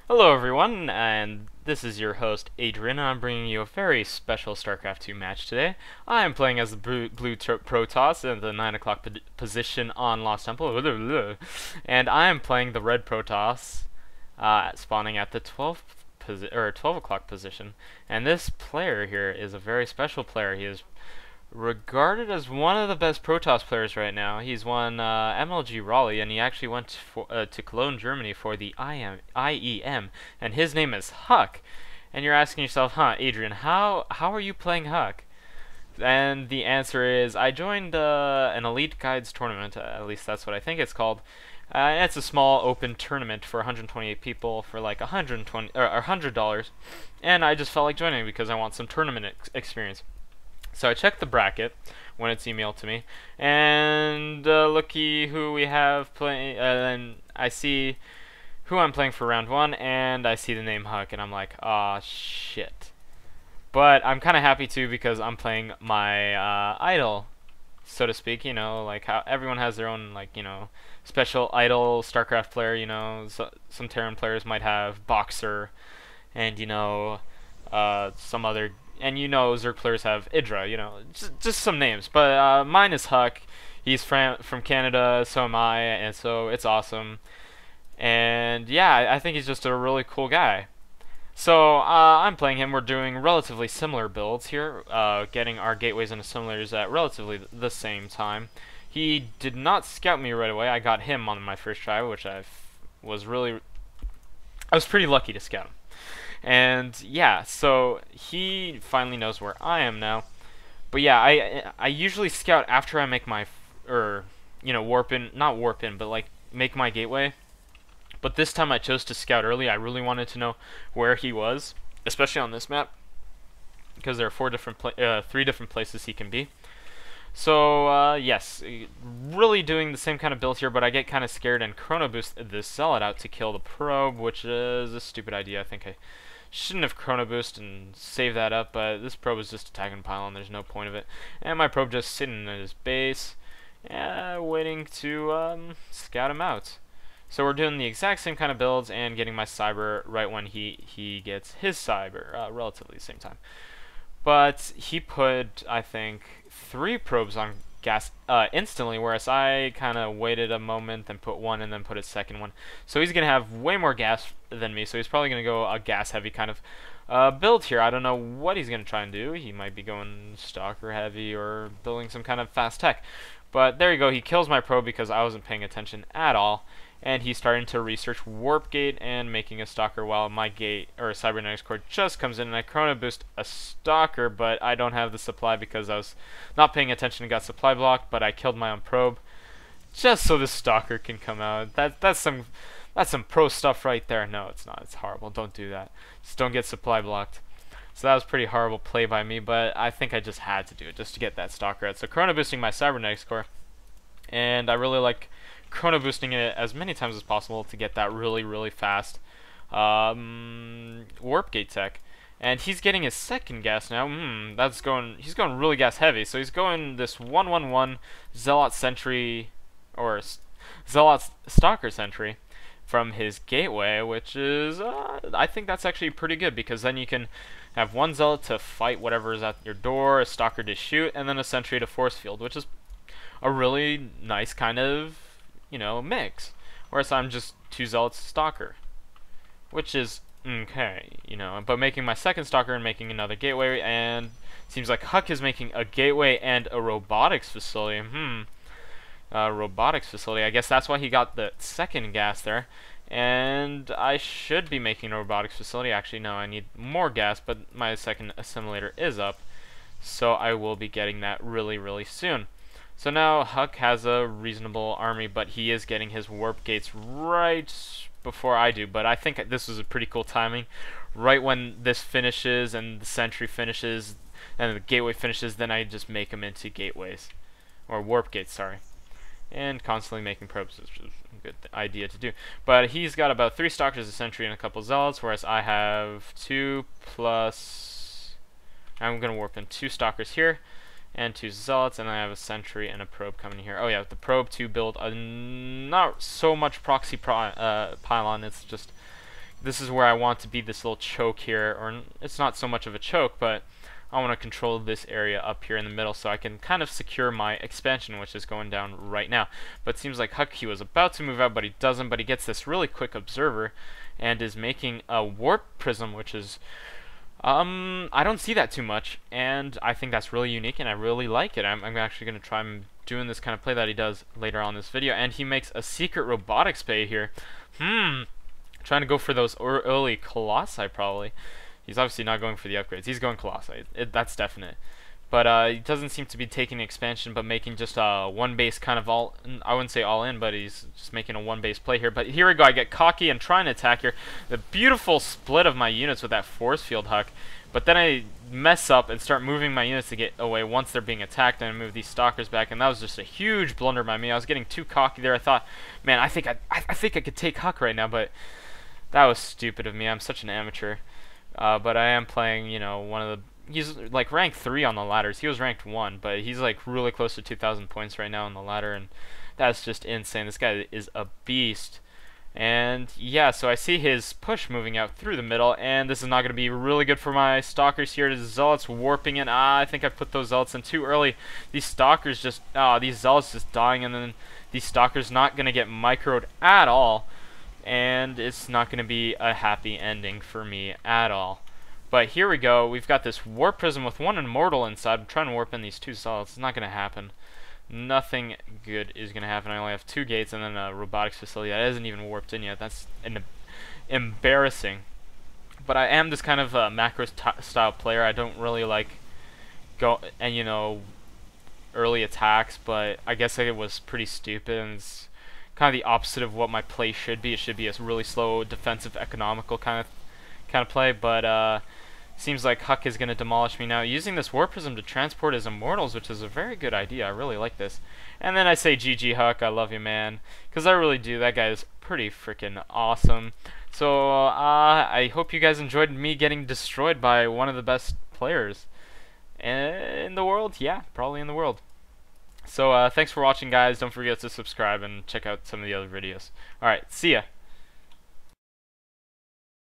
Hello everyone, and this is your host Agerian, and I'm bringing you a very special StarCraft 2 match today. I am playing as the blue Protoss in the 9 o'clock position on Lost Temple, and I am playing the red Protoss, spawning at the 12 o'clock position. And this player here is a very special player. He is regarded as one of the best Protoss players right now. He's won MLG Raleigh, and he actually went to Cologne, Germany for the IEM, and his name is HuK. And you're asking yourself, huh, Adrian, how are you playing HuK? And the answer is, I joined an Eliteguides tournament, at least that's what I think it's called. And it's a small open tournament for 128 people for like $100, and I just felt like joining because I want some tournament experience. So I checked the bracket when it's emailed to me, and looky who we have playing, and I see who I'm playing for round 1, and I see the name HuK, and I'm like, ah, shit. But I'm kind of happy too because I'm playing my idol, so to speak. You know, like how everyone has their own, like, you know, special idol StarCraft player. You know, some Terran players might have Boxer, and you know, some other. And you know, Zerg players have Idra, you know, just some names. But mine is HuK. He's from Canada, so am I, and so it's awesome. And yeah, I think he's just a really cool guy. So I'm playing him. We're doing relatively similar builds here, getting our gateways and assimilators at relatively the same time. He did not scout me right away. I got him on my first try, which I was pretty lucky to scout him. And yeah, so he finally knows where I am now. But yeah, I usually scout after I make my, you know, not warp in, but like make my gateway. But this time I chose to scout early. I really wanted to know where he was, especially on this map, because there are 3 different places he can be. So yes, really doing the same kind of build here, but I get kind of scared and chrono boost this zealot out to kill the probe, which is a stupid idea. I think I shouldn't have chrono boost and save that up, but this probe is just attacking pylon. There's no point of it. And my probe just sitting in his base, waiting to scout him out. So we're doing the exact same kind of builds and getting my cyber right when he gets his cyber, relatively the same time. But he put, I think, 3 probes on gas instantly, whereas I kind of waited a moment, then put 1, and then put a second one. So he's going to have way more gas than me, so he's probably going to go a gas-heavy kind of build here. I don't know what he's going to try and do. He might be going stalker-heavy or building some kind of fast tech. But there you go. He kills my probe because I wasn't paying attention at all. And he's starting to research warp gate and making a stalker while my gate or cybernetics core just comes in, and I chrono boost a stalker, but I don't have the supply because I was not paying attention and got supply blocked. But I killed my own probe just so the stalker can come out. That's some pro stuff right there. No, it's not. It's horrible. Don't do that. Just don't get supply blocked. So that was pretty horrible play by me, but I think I just had to do it just to get that stalker out. So chrono boosting my cybernetics core, and I really like chrono boosting it as many times as possible to get that really fast warp gate tech. And he's getting his second gas now. He's going really gas heavy. So he's going this 1/1/1 zealot sentry or zealot stalker sentry from his gateway, which is I think that's actually pretty good, because then you can have 1 zealot to fight whatever is at your door, a stalker to shoot, and then a sentry to force field, which is a really nice kind of, you know, mix. Whereas I'm just 2 zealots stalker, which is okay, you know. But making my second stalker and making another gateway, and seems like HuK is making a gateway and a robotics facility. Robotics facility. I guess that's why he got the second gas there. And I should be making a robotics facility. Actually, no, I need more gas, but my second assimilator is up, so I will be getting that really soon. So now HuK has a reasonable army, but he is getting his warp gates right before I do. But I think this was a pretty cool timing. Right when this finishes and the sentry finishes and the gateway finishes, then I just make them into gateways. Or warp gates, sorry. And constantly making probes is a good idea to do. But he's got about 3 stalkers, a sentry, and a couple zealots, whereas I have 2 plus... I'm going to warp in 2 stalkers here. and 2 zealots, and I have a sentry and a probe coming here. Oh yeah, the probe to build a not so much proxy pylon. It's just, this is where I want to be, this little choke here, or it's not so much of a choke, but I want to control this area up here in the middle so I can kind of secure my expansion, which is going down right now. But it seems like HuK was about to move out, but he doesn't. But he gets this really quick observer and is making a warp prism, which is I don't see that too much, and I think that's really unique, and I really like it. I'm actually going to try doing this kind of play that he does later on in this video, and he makes a secret robotics bay here. Trying to go for those early colossi, probably. He's obviously not going for the upgrades. He's going colossi. That's definite. But he doesn't seem to be taking expansion, but making just one base kind of all, I wouldn't say all in, but he's just making a one base play here. But here we go, I get cocky and trying to attack here. The beautiful split of my units with that force field HuK. But then I mess up and start moving my units to get away once they're being attacked, and I move these stalkers back, and that was just a huge blunder by me. I was getting too cocky there. I thought, man, I think I could take HuK right now, but that was stupid of me. I'm such an amateur. But I am playing, you know, one of the... He's like rank 3 on the ladders. He was ranked 1, but he's like really close to 2,000 points right now on the ladder, and that's just insane. This guy is a beast. And yeah, so I see his push moving out through the middle, and this is not going to be really good for my stalkers here. The zealots warping in. I think I put those zealots in too early. These stalkers just... these zealots just dying, and then these stalkers not going to get microed at all. And it's not going to be a happy ending for me at all. But here we go. We've got this warp prism with one immortal inside. I'm trying to warp in these 2 zealots. It's not going to happen. Nothing good is going to happen. I only have 2 gates and then a robotics facility that isn't even warped in yet. That's embarrassing. But I am this kind of macro style player. I don't really like early attacks, but I guess it was pretty stupid, and it's kind of the opposite of what my play should be. It should be a really slow, defensive, economical kind of play, but seems like HuK is going to demolish me now, using this warp prism to transport his immortals, which is a very good idea. I really like this. And then I say GG HuK, I love you, man, because I really do. That guy is pretty freaking awesome. So I hope you guys enjoyed me getting destroyed by one of the best players in the world. Yeah, probably in the world. So thanks for watching, guys. Don't forget to subscribe and check out some of the other videos. Alright, see ya.